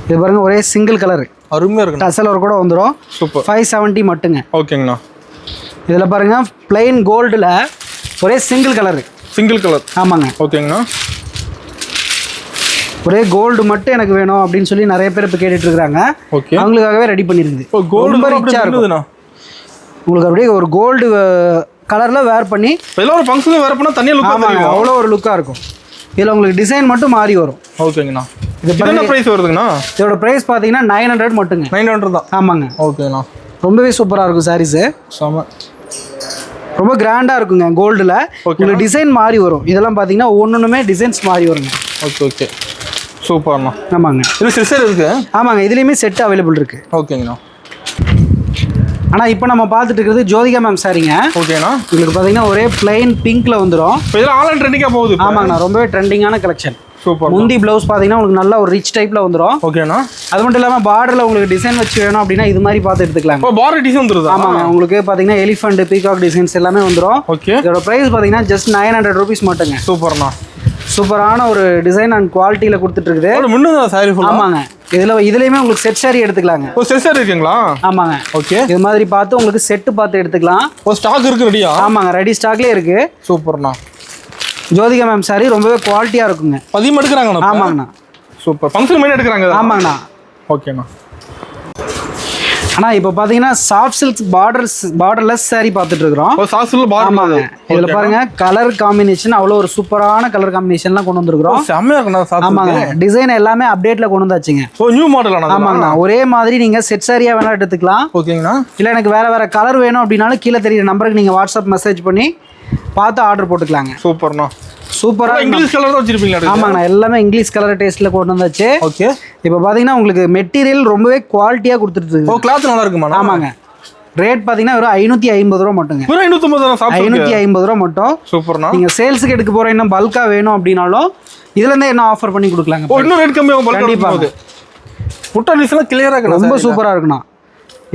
இது பாருங்க ஒரே சிங்கிள் கலர் அருமையா இருக்கு. டசல் ஒரு கூட வந்துரும். சூப்பர். 570 மட்டுங்க. ஓகேங்கண்ணா. இதில் பாருங்க பிளைன் கோல்டுல ஒரே சிங்கிள் கலர். ஆமாங்க. ஓகேங்கண்ணா. ஒரே கோல்டு மட்டும் எனக்கு வேணும் அப்படின்னு சொல்லி நிறைய பேர் இப்போ கேட்டுட்டு இருக்காங்க. அவங்களுக்காகவே ரெடி பண்ணிருக்குது. ரொம்ப ரிச்சா இருக்கும். உங்களுக்கு அப்படியே ஒரு கோல்டு கலர்ல வேர் பண்ணி எல்லாம் ஒரு ஃபங்க்ஷன்ல வேர் பண்ணா தனியா லுக் ஆமாங்க, அவ்வளோ ஒரு லுக்கா இருக்கும். இதில் உங்களுக்கு டிசைன் மட்டும் மாறி வரும். ஓகேங்கண்ணா. இது என்ன பிரைஸ் வருதுங்கண்ணா? இதோட பிரைஸ் பார்த்தீங்கன்னா 900 மட்டுங்க. 900 தான். ஆமாங்க. ஓகேண்ணா. ரொம்பவே சூப்பராக இருக்கும் சாரீஸு. ரொம்ப கிராண்டாக இருக்குங்க. கோல்டில் உங்களுக்கு டிசைன் மாறி வரும். இதெல்லாம் பார்த்தீங்கன்னா ஒன்றுமே டிசைன்ஸ் மாறி வருங்க. ஓகே. சூப்பர்ண்ணா. ஆமாங்க. இது செட் இருக்கு. ஆமாங்க, இதுலேயுமே செட் அவைலபிள் இருக்கு. ஓகேங்கண்ணா. ஆனால் இப்போ நம்ம பார்த்துட்டு இருக்கிறது ஜோதிகா மேம் சாரிங்க. ஓகேண்ணா. உங்களுக்கு பார்த்தீங்கன்னா ஒரே பிளைன் பிங்க்ல வந்துடும். இதெல்லாம் ஆன்லைன் ட்ரெண்டிங்காக போகுது. ஆமாங்கண்ணா, ரொம்பவே ட்ரெண்டிங்கான கலெக்ஷன். சூப்பர். முந்தி ப்ளவுஸ் பார்த்தீங்கன்னா உங்களுக்கு நல்ல ஒரு ரிச் டைப்ல வந்துடும். ஓகேண்ணா. அது மட்டும் இல்லாமல் பார்டரில் உங்களுக்கு டிசைன் வச்சு வேணும் அப்படின்னா இது மாதிரி பார்த்து எடுத்துக்கலாம். பார்டர் டிசைன் வந்துருது. ஆமாங்க, உங்களுக்கு பார்த்தீங்கன்னா எலிஃபண்ட் பீகாக் டிசைன்ஸ் எல்லாமே வந்துடும். ஓகே. இதோட ப்ரைஸ் பார்த்தீங்கன்னா ஜஸ்ட் 900 ரூபீஸ் மட்டுங்க. சூப்பர்ண்ணா. சூப்பரான ஒரு டிசைன் அண்ட் குவாலிட்டியில் கொடுத்துட்டு இருக்குது. ஆமாங்க, இதுலயுமே உங்களுக்கு செட் சாரி எடுத்துக்கலாங்க. செட் சாரி இருக்குங்களா? ஆமாங்க. ஓகே. இது மாதிரி பார்த்து உங்களுக்கு செட் பார்த்து எடுத்துக்கலாம். ஸ்டாக் இருக்கு ரெடியா? ஆமாங்க, ரெடி ஸ்டாக்லயே இருக்கு. சூப்பர்ண்ணா. ஜோதிகா மேம் சாரி ரொம்பவே குவாலிட்டியா இருக்குங்க. 10 எடுக்கிறாங்கண்ணா. ஆமாங்கண்ணா. சூப்பர். ஃபங்க்ஷன் மாதிரி எடுக்கிறாங்க. ஆமாங்கண்ணா. ஓகேண்ணா. ஆனால் இப்போ பார்த்தீங்கன்னா சாஃப்ட் சில்க் பார்டர்லெஸ் சாரி பார்த்துட்டு இருக்கிறோம். ஆமாங்க. இதில் பாருங்க கலர் காம்பினேஷன் அவ்வளோ ஒரு சூப்பரான கலர் காம்பினேஷன்லாம் கொண்டு வந்துருக்கிறோம். ஆமாங்க, டிசைன் எல்லாமே அப்டேட்ல கொண்டு வந்தாச்சுங்க. New model. ஆமாங்கண்ணா, ஒரே மாதிரி நீங்க செட் சாரியா வேணா எடுத்துக்கலாம். ஓகேங்கண்ணா. இல்லை எனக்கு வேற கலர் வேணும் அப்படின்னாலும் கீழே தெரியுற நம்பருக்கு நீங்க வாட்ஸ்அப் மெசேஜ் பண்ணி பார்த்து ஆர்டர் போட்டுக்கலாங்க. சூப்பர்ண்ணா. சூப்பரா இங்கிலீஷ் கலர் தான் வச்சிருப்பீங்களா? ஆமாங்கண்ணா, எல்லாமே இங்கிலீஷ் கலர் டேஸ்ட்ல கொண்டு வந்தாச்சு. ஓகே. இப்போ பாத்தீங்கன்னா உங்களுக்கு மெட்டீரியல் ரொம்பவே குவாலிட்டியா கொடுத்துட்டு இருக்கு. கிளாத் நல்லா இருக்குமா? ஆமாங்க. ரேட் பாத்தீங்கன்னா வெறும் 550 ரூபா மட்டுங்க. 550 ரூபா மட்டும். சூப்பர்ண்ணா. நீங்க சேல்ஸுக்கு எடுக்க போற இன்னும் பல்கா வேணும் அப்படின்னாலும் இதுல இருந்தே என்ன ஆஃபர் பண்ணி கொடுக்கலாங்க. இன்னும் ரேட் கம்மியாகும். கண்டிப்பா. புட்டா டிசைன் கிளியரா இருக்கு. ரொம்ப சூப்பரா இருக்குண்ணா.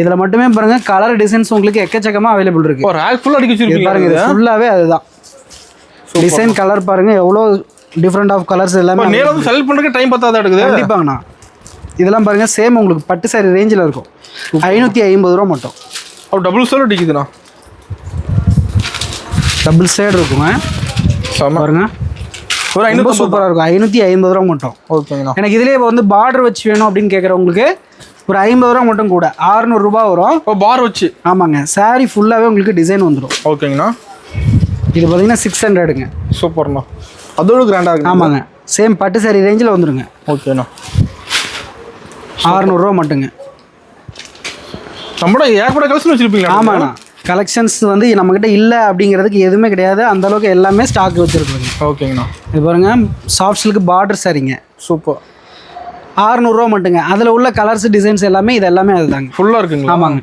இதுல மட்டுமே பாருங்க கலர் டிசைன்ஸ் உங்களுக்கு எக்கச்சக்கமா அவைலபிள் இருக்கு. ரேக் ஃபுல்லா அடிக்க வச்சிருக்கீங்க பாருங்க. இது ஃபுல்லாவே அதுதான். டிசைன் கலர் பாருங்க எவ்வளோ டிஃப்ரெண்ட் ஆஃப் கலர்ஸ் எல்லாமே. நேரா வந்து செலக்ட் பண்றதுக்கு டைம் பத்தாத எடுக்குது. கண்டிப்பாங்கண்ணா. இதெல்லாம் பாருங்க சேம் உங்களுக்கு பட்டு சாரி ரேஞ்சில் இருக்கும். 550 ரூபா மட்டும். டபுள் சைடு அடிக்குதுண்ணா. டபுள் சைடு இருக்குங்க. பாருங்க ரொம்ப சூப்பராக இருக்கும். 550 ரூபா மட்டும். ஓகேங்கண்ணா. எனக்கு இதுலேயே இப்போ வந்து பார்டர் வச்சு வேணும் அப்படின்னு கேட்குறவங்களுக்கு ஒரு 50 ரூபா மட்டும் கூட 600 ரூபா வரும். பார் வச்சு. ஆமாங்க, சாரி ஃபுல்லாகவே உங்களுக்கு டிசைன் வந்துடும். ஓகேங்கண்ணா. இது பார்த்தீங்கன்னா 600ங்க. சூப்பர்ண்ணா. அதோட கிராண்டாக இருக்கு. ஆமாங்க, சேம் பட்டு சாரி ரேஞ்சில் வந்துருங்க. ஓகேண்ணா. 600 ரூபா மட்டுங்க. நம்மளோட ஏகப்பட்ட கலெக்ஷன் வச்சிருப்பீங்களா? ஆமாண்ணா, கலெக்ஷன்ஸ் வந்து நம்மக்கிட்ட இல்லை அப்படிங்கிறதுக்கு எதுவுமே கிடையாது. அந்த அளவுக்கு எல்லாமே ஸ்டாக் வச்சுருக்குங்க. ஓகேங்கண்ணா. இது பாருங்க சாஃப்ட் சில்க் பார்டர் சாரிங்க. சூப்பர். 600 ரூபா மட்டுங்க. அதில் உள்ள கலர்ஸ் டிசைன்ஸ் எல்லாமே இது எல்லாமே அதுதாங்க. ஃபுல்லாக இருக்குங்களா? ஆமாங்க,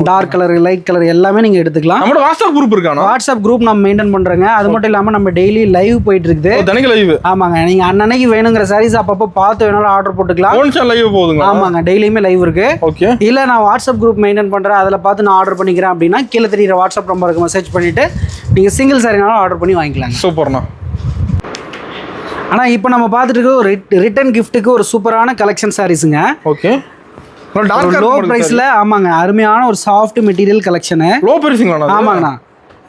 டார்க் கலர் லைட் கலர் எல்லாமே நீங்கள் எடுத்துக்கலாம். நம்ம வாட்ஸ்அப் குரூப் இருக்கானா? வாட்ஸ்அப் குரூப் நம்ம மெயின்டைன் பண்ணுறோங்க. அது மட்டும் இல்லாமல் நம்ம டெய்லி லைவ் போயிட்டு இருக்குது. தினக்கு லைவ். ஆமாங்க, நீங்கள் அன்னன்னைக்கு வேணுங்கிற சாரீஸ் அப்பப்போ பார்த்து வேணாலும் ஆர்டர் போட்டுக்கலாம். லைவ் போதுங்க. ஆமாங்க, டெய்லியுமே லைவ் இருக்கு. ஓகே. இல்லை நான் வாட்ஸ்அப் குரூப் மெயின்டைன் பண்ணுறேன், அதில் பார்த்து நான் ஆர்டர் பண்ணிக்கிறேன் அப்படின்னா கீழே தெரியுற வாட்ஸ்அப் நம்பருக்கு மெசேஜ் பண்ணிவிட்டு நீங்கள் சிங்கிள் சாரினாலும் ஆர்டர் பண்ணி வாங்கிக்கலாங்க. சூப்பர்ண்ணா. ஆனால் இப்போ நம்ம பார்த்துட்டு இருக்க ஒரு ரிட்டர்ன் கிஃப்ட்டுக்கு ஒரு சூப்பரான கலெக்ஷன் சாரீஸுங்க. ஓகே. லோ பிரைஸ்ல. ஆமாங்க, அருமையான ஒரு சாஃப்ட் மெட்டீரியல் கலெக்ஷன். லோ பிரைஸ்ங்களா? ஆமாங்கண்ணா,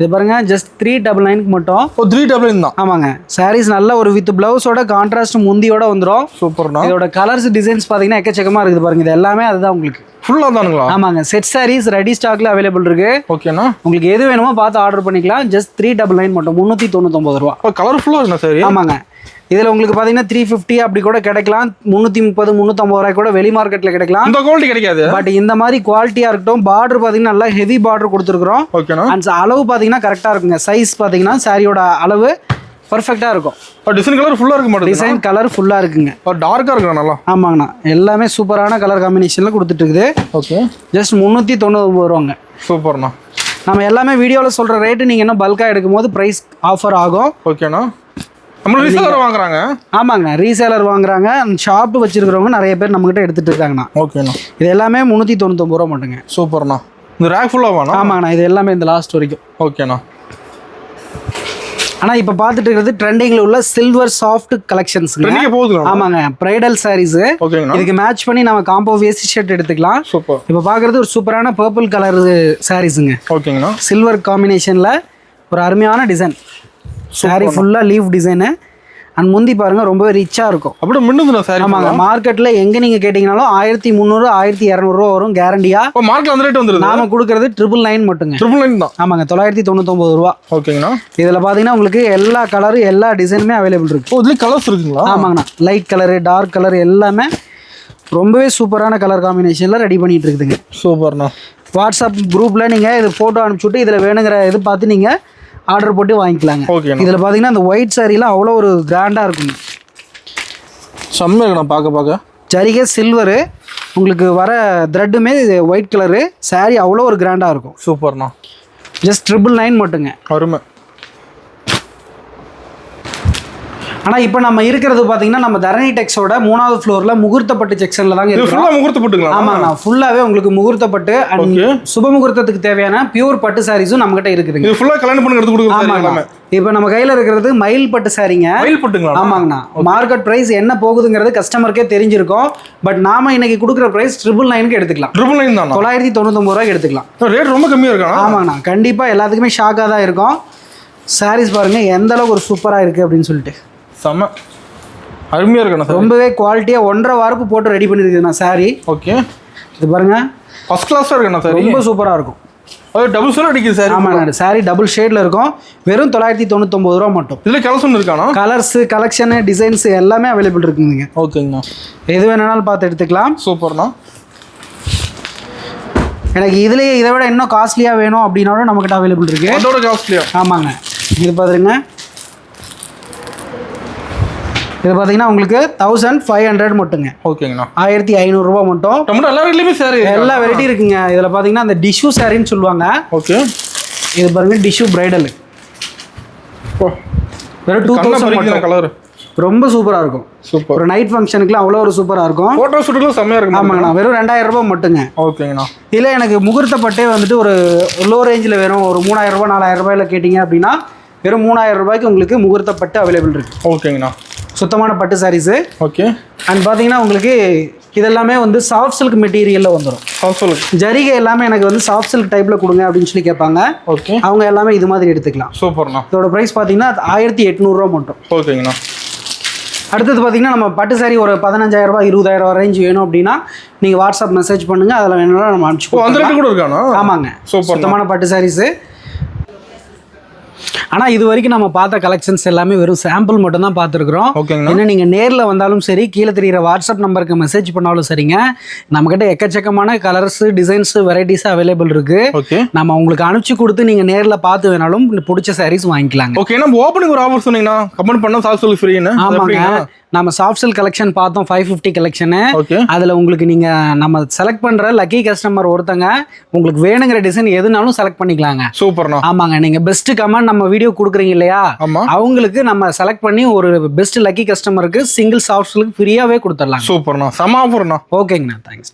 இது பாருங்க ஜஸ்ட் 399 மட்டும். 399 தான். ஆமாங்க. சாரீஸ் நல்ல ஒரு வித் பிளவுஸோட கான்ட்ராஸ்ட் முந்தியோட வந்துரும். சூப்பர்ண்ணா. இதோட கலர்ஸ் டிசைன்ஸ் பாத்தீங்கன்னா எக்கச்சக்கமா இருக்குது பாருங்க. இது எல்லாமே அதுதான் உங்களுக்கு ஃபுல்லா தானுங்களா? ஆமாங்க. செட் சாரீஸ் ரெடி ஸ்டாக்ல அவைலபிள் இருக்கு. ஓகேண்ணா. உங்களுக்கு எது வேணுமோ பார்த்து ஆர்டர் பண்ணிக்கலாம். ஜஸ்ட் 399 மட்டும் 399 ரூபா. கலர்ஃபுல்லா இருக்கு சார். ஆமாங்க. இதுல உங்களுக்கு பாத்தீங்கன்னா 350 அப்படி கூட கிடைக்கலாம். 330 350 ரூபாய் கூட வெளி மார்க்கெட்ல கிடைக்கலாம். இந்த குவாலிட்டி கிடைக்காது. பட் இந்த மாதிரி குவாலிட்டியா இருக்கட்டும். பார்டர் பாத்தீங்கன்னா நல்லா ஹெவி பார்டர் கொடுத்துருக்கோம். ஓகேண்ணா. அண்ட் அளவு பாத்தீங்கன்னா கரெக்டா இருக்குங்க. சைஸ் பாத்தீங்கன்னா சாரியோட அளவு பர்ஃபெக்டா இருக்கும். டிசைன் கலர் ஃபுல்லா இருக்கு மாட்டேங்குது. டிசைன் கலர் ஃபுல்லா இருக்குங்க. டார்க்கா இருக்கு நல்லா. ஆமாங்கண்ணா. எல்லாமே சூப்பரான கலர் காம்பினேஷன்ல கொடுத்துட்டு இருக்குது. ஓகே. ஜஸ்ட் 399 ரூபாங்க. சூப்பர்ண்ணா. நம்ம எல்லாமே வீடியோல சொல்ற ரேட்டு நீங்க என்ன பல்கா எடுக்கும்போது பிரைஸ் ஆஃபர் ஆகும். ஓகேண்ணா. நம்ம ரீசேலர் வாங்குறாங்க. ஆமாங்கண்ணா. ரீசேலர் வாங்குறாங்க. ஷாப் வச்சிருக்கிறவங்க நிறைய பேர் நம்ம கிட்ட எடுத்துட்டு இருக்காங்கண்ணா. ஓகேண்ணா. இது எல்லாமே 399 ரூபா மட்டுங்க. சூப்பர்ண்ணா. இந்த ரேக் ஃபுல்லா வாங்க. ஆமாங்கண்ணா. இது எல்லாமே இந்த லாஸ்ட் வரைக்கும். ஓகேண்ணா. ஆனா இப்ப பாத்துட்டு இருக்கிறது ட்ரெண்டிங்ல உள்ள சில்வர் சாஃப்ட் கலெக்ஷன்ஸ். ஆமாங்க. பிரைடல் சாரீஸ். இதுக்கு மேட்ச் பண்ணி நம்ம காம்போ வேஸ்ட் ஷர்ட் எடுத்துக்கலாம். சூப்பர். இப்ப பாக்குறது ஒரு சூப்பரான பர்பிள் கலர் சாரீஸ்ங்க. ஓகேங்கண்ணா. சில்வர் காம்பினேஷன்ல ஒரு அருமையான டிசைன். சாரி ஃபுல்லா லீஃப் டிசைனு. அண்ட் முந்தி பாருங்க ரொம்ப ரிச்சா இருக்கும். அப்படியே மின்னுதுண்ணா சாரி. ஆமாங்க. மார்க்கெட்ல எங்க நீங்க கேட்டீங்கனாலும் 1300 1200 ரூபா வரும் கேரண்டியா. மார்க்கெட்ல அந்த ரேட் வந்துருது. நாம கொடுக்கிறது 999 மட்டுங்க. 999 தான். ஆமாங்க. 999 ரூபா. ஓகேங்கண்ணா. இதுல பாத்தீங்கன்னா உங்களுக்கு எல்லா கலரு எல்லா டிசைனுமே அவைலபிள் இருக்கு. இதுல கலர்ஸ் இருக்குங்களா? ஆமாங்கண்ணா. லைட் கலரு டார்க் கலர் எல்லாமே ரொம்பவே சூப்பரான கலர் காம்பினேஷன்ல ரெடி பண்ணிட்டு இருக்குதுங்க. சூப்பர்ண்ணா. வாட்ஸ்அப் குரூப்ல நீங்க இது போட்டோ அனுப்பிச்சுட்டு இதுல வேணுங்கிற இது பார்த்து நீங்க ஆர்டர் போட்டு வாங்கிக்கலாங்க. இதில் பார்த்தீங்கன்னா அந்த ஒயிட் சாரீலாம் அவ்வளோ ஒரு கிராண்டாக இருக்குங்க. செம்மையாக இருக்குண்ணா பார்க்க. ஜரிகை சில்வரு உங்களுக்கு வர த்ரெட்டுமே ஒயிட் கலரு. சாரீ அவ்வளோ ஒரு கிராண்டாக இருக்கும். சூப்பர்ண்ணா. ஜஸ்ட் 999 மட்டுங்க. அருமை. ஆனால் இப்போ நம்ம இருக்கிறது பார்த்தீங்கன்னா நம்ம தரணி டெக்ஸோட 3வது ஃப்ளோரில் முகூர்த்தப்பட்டு செக்ஷனில் தாங்க இருக்கு. முகூர்த்தப்பட்டுங்களா? ஆமாங்கண்ணா. ஃபுல்லாகவே உங்களுக்கு முகூர்த்தப்பட்டு அண்ட் சுப முகூர்த்தத்துக்கு தேவையான பியூர் பட்டு சாரீஸும் நம்மகிட்ட இருக்குதுங்க. இது ஃபுல்லாக கல்யாணம் பண்ணி எடுத்து கொடுக்குறாங்க. இப்போ நம்ம கையில் இருக்கிறது மயில் பட்டு சாரீங்க. மயில் பட்டுங்களா? ஆமாங்கண்ணா. மார்க்கெட் ப்ரைஸ் என்ன போகுதுங்கிறது கஸ்டமருக்கே தெரிஞ்சிருக்கும். பட் நாம இன்னைக்கு கொடுக்குற ப்ரைஸ் 999 எடுத்துக்கலாம். 999 தான். 999 ரூபாய்க்கு எடுத்துக்கலாம். ரேட் ரொம்ப கம்மியாக இருக்கா? ஆமாங்கண்ணா. கண்டிப்பாக எல்லாத்துக்குமே ஷாக்காக தான் இருக்கும். சாரீஸ் பாருங்க எந்த அளவுக்கு ஒரு சூப்பராக இருக்குது அப்படின்னு சொல்லிட்டு. செம்ம அருமையாக இருக்குண்ணா. ரொம்பவே குவாலிட்டியாக 1.5 வாரப்பு போட்டு ரெடி பண்ணியிருக்குதுண்ணா சாரி. ஓகே. இது பாருங்க ஃபர்ஸ்ட் கிளாஸாக இருக்குண்ணா சாரி. ரொம்ப சூப்பராக இருக்கும். டபுள் ஷேட் அடிக்குது சார். ஆமாண்ணா. சாரி டபுள் ஷேட்ல இருக்கும். வெறும் 999 ரூபா மட்டும். இதில் கலர்ஸ் இருக்கானா? கலர்ஸ் கலெக்ஷனு டிசைன்ஸ் எல்லாமே அவைலபிள் இருக்குங்க. ஓகேங்கண்ணா. எது வேணாலும் பார்த்து எடுத்துக்கலாம். சூப்பர்ண்ணா. எனக்கு இதுலேயே இதை விட இன்னும் காஸ்ட்லியாக வேணும் அப்படின்னாலும் நம்மகிட்ட அவைலபிள் இருக்கு. அதோட காஸ்ட்லியா? ஆமாங்க. இது பார்த்துருங்க. இது பார்த்தீங்கன்னா உங்களுக்கு 1500 மட்டுங்க. ஓகேங்கண்ணா. 1500 ரூபா மட்டும். எல்லா ரேட்லையுமே சாரி எல்லா வெரைட்டி இருக்குங்க. இதில் பார்த்தீங்கன்னா அந்த டிஷ்யூ சாரின்னு சொல்லுவாங்க. ஓகே. இது பாருங்க டிஷ்யூ பிரைடல். வெறும் 2000 கலர் ரொம்ப சூப்பராக இருக்கும். சூப்பர். ஒரு நைட் ஃபங்க்ஷனுக்குலாம் அவ்வளோ ஒரு சூப்பராக இருக்கும். ஃபோட்டோ ஷூட்டுக்கும் செம்மையாக இருக்கும். ஆமாங்கண்ணா. வெறும் 2000 ரூபா மட்டுங்க. ஓகேங்கண்ணா. இதில் எனக்கு முகூர்த்தப்பட்டே வந்துட்டு ஒரு லோ ரேஞ்சில் வேணும். ஒரு 3000 ரூபா 4000 ரூபாயில் கேட்டிங்க அப்படின்னா வெறும் 3000 ரூபாய்க்கு உங்களுக்கு முகூர்த்தப்பட்டு அவைலபிள் இருக்கு. ஓகேங்கண்ணா. சுத்தமான பட்டு சாரீஸு. ஓகே. அண்ட் பார்த்தீங்கன்னா உங்களுக்கு இதெல்லாமே வந்து சாஃப்ட் சில்க் மெட்டீரியலில் வந்துடும். சாஃப்ட் சில்க் ஜரிகை எல்லாமே எனக்கு வந்து சாஃப்ட் சில்க் டைப்பில் கொடுங்க அப்படின்னு சொல்லி கேட்பாங்க. ஓகே. அவங்க எல்லாமே இது மாதிரி எடுத்துக்கலாம். சூப்பர்ண்ணா. இதோட ப்ரைஸ் பார்த்தீங்கன்னா 1800 ரூபா மட்டும். ஓகேங்கண்ணா. அடுத்தது பார்த்தீங்கன்னா நம்ம பட்டு சாரி ஒரு 15000 ரூபா 20000 ரேஞ்ச் வேணும் அப்படின்னா நீங்கள் வாட்ஸ்அப் மெசேஜ் பண்ணுங்க. அதில் வேணும்னா நம்ம அனுப்பிச்சு. அந்த ரேட் கூட இருக்கானா? ஆமாங்க. சுத்தமான பட்டு சாரீஸு. ஆனால் இது வரைக்கும் நம்ம பார்த்த கலெக்ஷன்ஸ் எல்லாமே வெறும் சாம்பிள் மட்டும் தான் பார்த்துருக்குறோம். ஏன்னா நீங்கள் நேரில் வந்தாலும் சரி கீழே தெரிகிற வாட்ஸ்அப் நம்பருக்கு மெசேஜ் பண்ணாலும் சரிங்க. நம்மக்கிட்ட எக்கச்சக்கமான கலர்ஸ் டிசைன்ஸ் வெரைட்டிஸ் அவைலபிள் இருக்குது. நம்ம உங்களுக்கு அனுப்பிச்சு கொடுத்து நீங்கள் நேரில் பார்த்து வேணாலும் பிடிச்ச சாரீஸ் வாங்கிக்கலாங்க. ஓகே. நம்ம ஓப்பனிங் ஒரு ஆஃபர் சொன்னீங்கன்னா கமெண்ட் பண்ணால் சாஃப்ட் சில்க் ஃப்ரீன்னு. ஆமாங்க. நம்ம சாஃப்ட் சில்க் கலெக்ஷன் பார்த்தோம் 550 கலெக்ஷனு. அதில் உங்களுக்கு நீங்கள் நம்ம செலக்ட் பண்ணுற லக்கி கஸ்டமர் ஒருத்தங்க உங்களுக்கு வேணுங்கிற டிசைன் எதுனாலும் செலக்ட் பண்ணிக்கலாங்க. சூப்பர்ண்ணா. ஆமாங்க. நீங்கள் பெஸ்ட் கமெண்ட் நம்ம வீடியோ கொடுக்குறீங்க இல்லையா, அவங்களுக்கு நம்ம செலக்ட் பண்ணி ஒரு பெஸ்ட் லக்கி கஸ்டமருக்கு சிங்கிள் சாஃப்ட் சில்க் ஃப்ரீயாகவே கொடுத்துடலாம். சூப்பர்ண்ணா. செம ஆஃபர்ண்ணா. ஓகேங்கண்ணா. தேங்க்ஸ்.